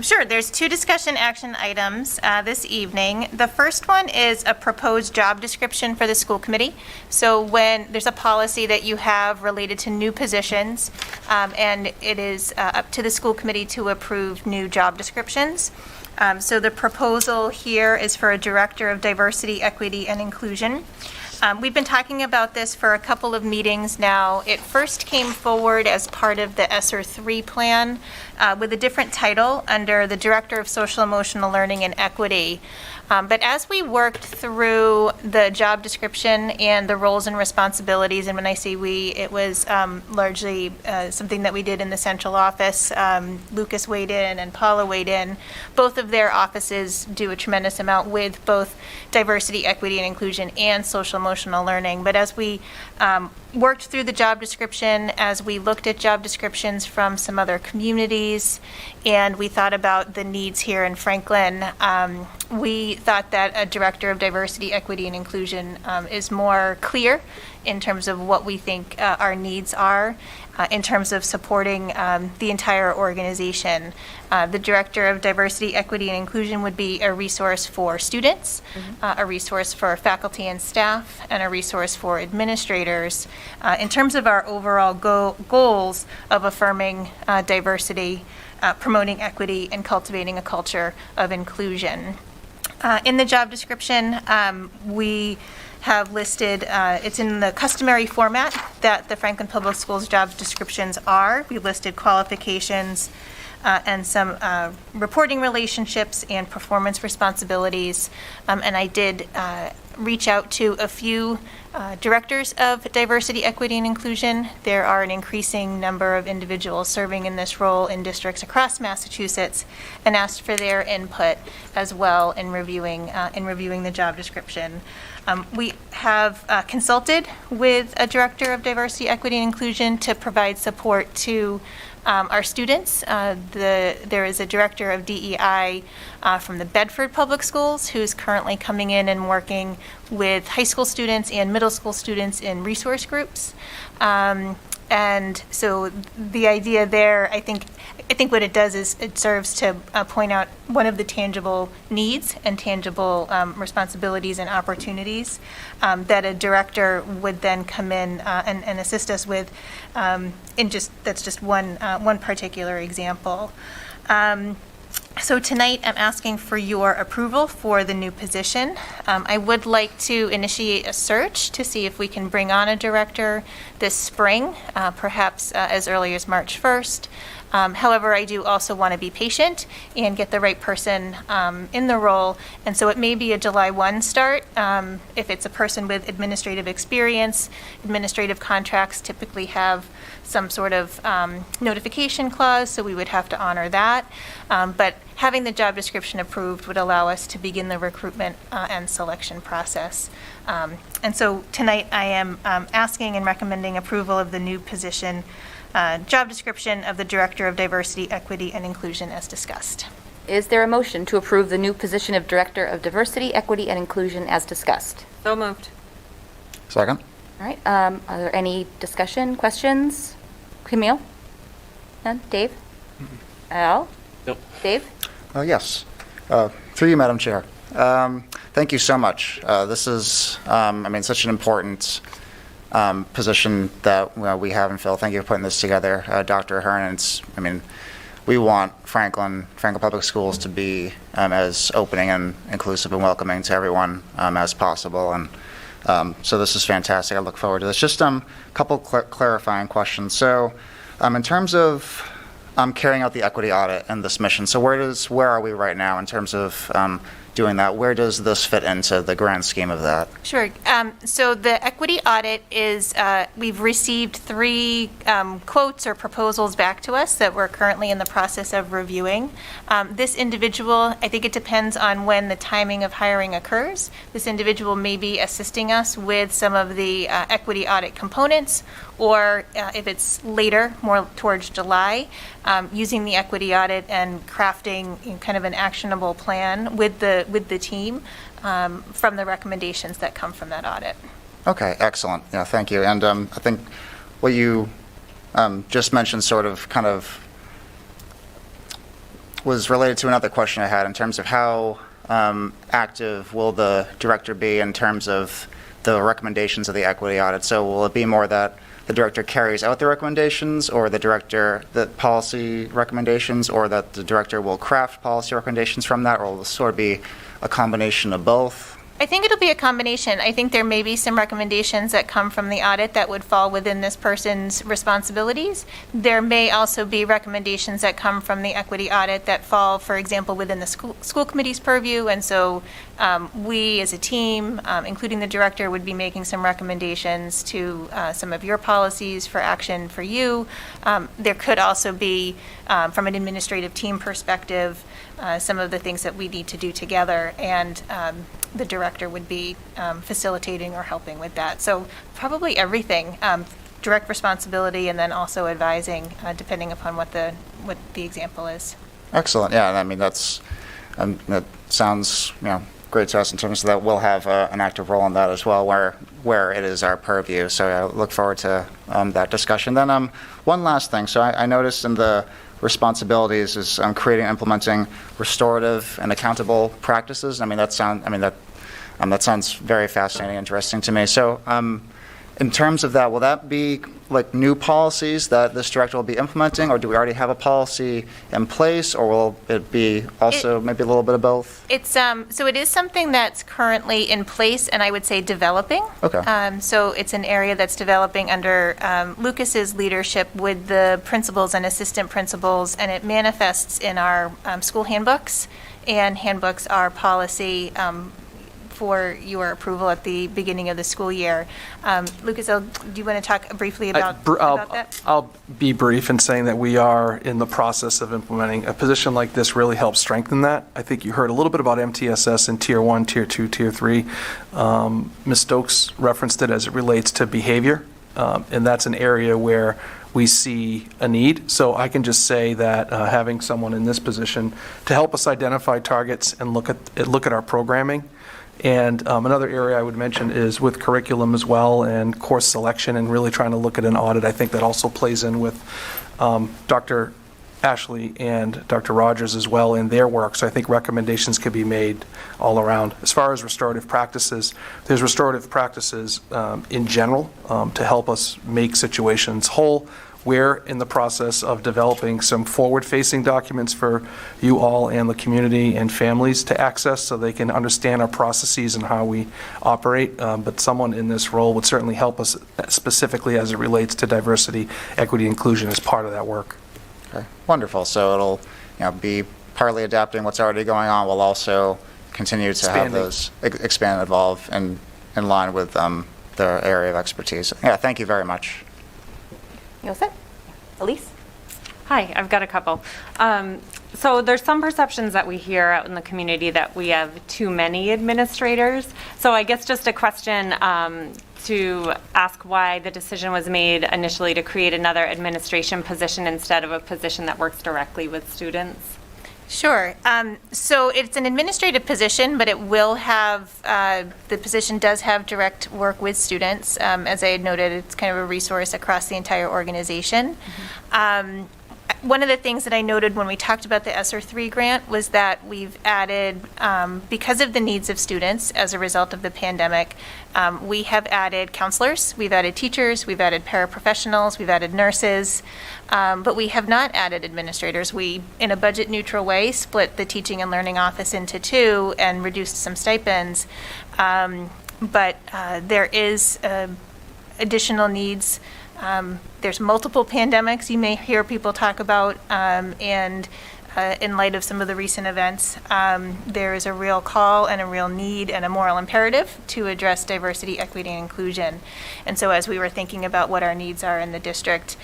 Sure. There's two discussion action items this evening. The first one is a proposed job description for the school committee. So when there's a policy that you have related to new positions, and it is up to the school committee to approve new job descriptions. So the proposal here is for a director of diversity, equity, and inclusion. We've been talking about this for a couple of meetings now. It first came forward as part of the ESSER 3 plan with a different title under the Director of Social Emotional Learning and Equity. But as we worked through the job description and the roles and responsibilities, and when I say we, it was largely something that we did in the central office. Lucas weighed in and Paula weighed in. Both of their offices do a tremendous amount with both diversity, equity, and inclusion and social emotional learning. But as we worked through the job description, as we looked at job descriptions from some other communities, and we thought about the needs here in Franklin, we thought that a director of diversity, equity, and inclusion is more clear in terms of what we think our needs are in terms of supporting the entire organization. The director of diversity, equity, and inclusion would be a resource for students, a resource for faculty and staff, and a resource for administrators in terms of our overall goals of affirming diversity, promoting equity, and cultivating a culture of inclusion. In the job description, we have listed, it's in the customary format that the Franklin Public Schools job descriptions are. We listed qualifications and some reporting relationships and performance responsibilities. And I did reach out to a few directors of diversity, equity, and inclusion. There are an increasing number of individuals serving in this role in districts across Massachusetts, and asked for their input as well in reviewing the job description. We have consulted with a director of diversity, equity, and inclusion to provide support to our students. There is a director of DEI from the Bedford Public Schools who's currently coming in and working with high school students and middle school students in resource groups. And so the idea there, I think what it does is it serves to point out one of the tangible needs and tangible responsibilities and opportunities that a director would then come in and assist us with. That's just one particular example. So tonight I'm asking for your approval for the new position. I would like to initiate a search to see if we can bring on a director this spring, perhaps as early as March 1st. However, I do also want to be patient and get the right person in the role, and so it may be a July 1 start. If it's a person with administrative experience, administrative contracts typically have some sort of notification clause, so we would have to honor that. But having the job description approved would allow us to begin the recruitment and selection process. And so tonight I am asking and recommending approval of the new position job description of the Director of Diversity, Equity, and Inclusion as discussed. Is there a motion to approve the new position of Director of Diversity, Equity, and Inclusion as discussed? So moved. Second. All right. Are there any discussion, questions? Camille? None? Dave? Al? Nope. Dave? Yes. Through you, Madam Chair. Thank you so much. This is, such an important position that we have in Phil. Thank you for putting this together, Dr. Ahern. We want Franklin Public Schools to be as opening and inclusive and welcoming to everyone as possible. And so this is fantastic. I look forward to this. Just a couple clarifying questions. So in terms of carrying out the equity audit and this mission, so where are we right now in terms of doing that? Where does this fit into the grand scheme of that? Sure. So the equity audit is, we've received 3 quotes or proposals back to us that we're currently in the process of reviewing. This individual, I think it depends on when the timing of hiring occurs. This individual may be assisting us with some of the equity audit components, or if it's later, more towards July, using the equity audit and crafting kind of an actionable plan with the team from the recommendations that come from that audit. Okay, excellent. Yeah, thank you. And I think what you just mentioned sort of was related to another question I had in terms of how active will the director be in terms of the recommendations of the equity audit? So will it be more that the director carries out the recommendations, or the policy recommendations, or that the director will craft policy recommendations from that, or will it sort of be a combination of both? I think it'll be a combination. I think there may be some recommendations that come from the audit that would fall within this person's responsibilities. There may also be recommendations that come from the equity audit that fall, for example, within the school committee's purview. And so we as a team, including the director, would be making some recommendations to some of your policies for action for you. There could also be, from an administrative team perspective, some of the things that we need to do together, and the director would be facilitating or helping with that. So probably everything, direct responsibility, and then also advising, depending upon what the example is. Excellent. Yeah, I mean, that sounds, great to us in terms of that we'll have an active role in that as well, where it is our purview. So I look forward to that discussion. Then one last thing. So I noticed in the responsibilities is creating and implementing restorative and accountable practices. That sounds very fascinating, interesting to me. So in terms of that, will that be like new policies that this director will be implementing, or do we already have a policy in place, or will it be also maybe a little bit of both? It's so it is something that's currently in place, and I would say developing. Okay. So it's an area that's developing under Lucas's leadership with the principals and assistant principals, and it manifests in our school handbooks, and handbooks are policy for your approval at the beginning of the school year. Lucas, do you want to talk briefly about that? I'll be brief in saying that we are in the process of implementing. A position like this really helps strengthen that. I think you heard a little bit about MTSS in Tier 1, Tier 2, Tier 3. Ms. Stokes referenced it as it relates to behavior, and that's an area where we see a need. So I can just say that having someone in this position to help us identify targets and look at our programming. And another area I would mention is with curriculum as well, and course selection, and really trying to look at an audit. I think that also plays in with Dr. Ashley and Dr. Rogers as well in their work. So I think recommendations could be made all around. As far as restorative practices, there's restorative practices in general to help us make situations whole. We're in the process of developing some forward-facing documents for you all and the community and families to access so they can understand our processes and how we operate. But someone in this role would certainly help us specifically as it relates to diversity, equity, inclusion as part of that work. Okay. Wonderful. So it'll be partly adapting what's already going on, while also continue to have those expand and evolve in line with their area of expertise. Yeah, thank you very much. You all set? Elise? Hi, I've got a couple. So there's some perceptions that we hear out in the community that we have too many administrators. So I guess just a question to ask why the decision was made initially to create another administration position instead of a position that works directly with students. Sure. So it's an administrative position, but it will have, the position does have direct work with students. As I had noted, it's kind of a resource across the entire organization. One of the things that I noted when we talked about the ESSER 3 grant was that we've added, because of the needs of students as a result of the pandemic, we have added counselors, we've added teachers, we've added paraprofessionals, we've added nurses, but we have not added administrators. We, in a budget-neutral way, split the teaching and learning office into two and reduced some stipends. But there is additional needs. There's multiple pandemics you may hear people talk about, and in light of some of the recent events, there is a real call and a real need and a moral imperative to address diversity, equity, and inclusion. And so as we were thinking about what our needs are in the district,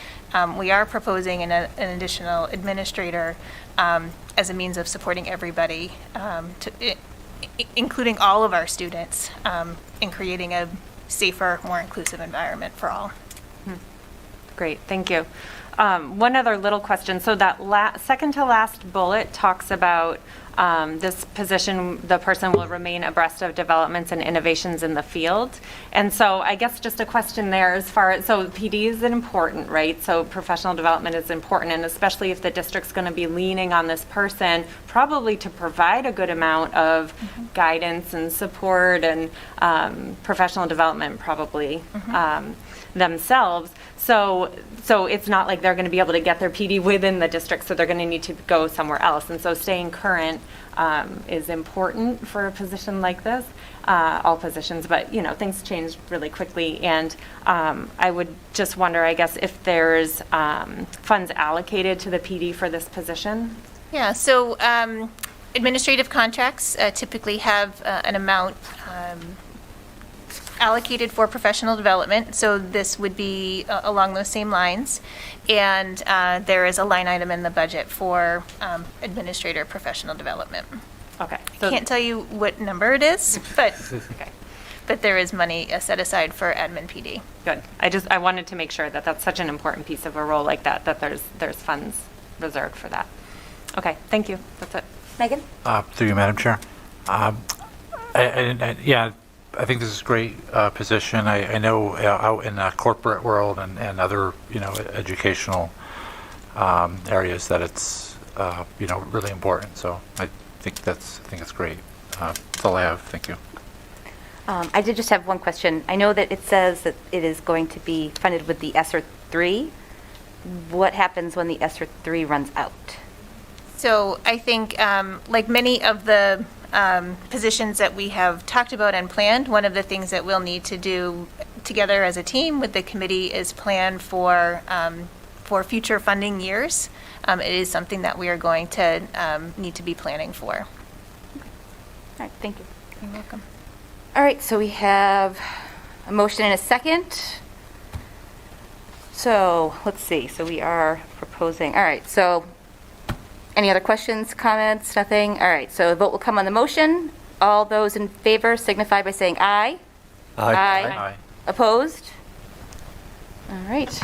we are proposing an additional administrator as a means of supporting everybody, including all of our students, in creating a safer, more inclusive environment for all. Great, thank you. One other little question. So that second to last bullet talks about This position, the person will remain abreast of developments and innovations in the field. And so I guess just a question there as far as, so PD is important, right? So professional development is important, and especially if the district's going to be leaning on this person, probably to provide a good amount of guidance and support and professional development probably themselves. So it's not like they're going to be able to get their PD within the district, so they're going to need to go somewhere else. And so staying current is important for a position like this, all positions, but things change really quickly. And I would just wonder, I guess, if there's funds allocated to the PD for this position? Yeah, so administrative contracts typically have an amount allocated for professional development, so this would be along those same lines. And there is a line item in the budget for administrator professional development. Okay. Can't tell you what number it is, but Okay. but there is money set aside for admin PD. Good. I wanted to make sure that that's such an important piece of a role like that, that there's funds reserved for that. Okay, thank you. That's it. Megan? Through you, Madam Chair. I think this is a great position. I know out in the corporate world and other, educational areas that it's, really important. So I think it's great. That's all I have. Thank you. I did just have one question. I know that it says that it is going to be funded with the ESSER 3. What happens when the ESSER 3 runs out? So I think, like many of the positions that we have talked about and planned, one of the things that we'll need to do together as a team with the committee is plan for future funding years. It is something that we are going to need to be planning for. All right, thank you. You're welcome. All right, so we have a motion and a second. So let's see. So we are proposing. All right, so any other questions, comments, nothing? All right, so a vote will come on the motion. All those in favor signify by saying aye. Aye. Opposed? All right,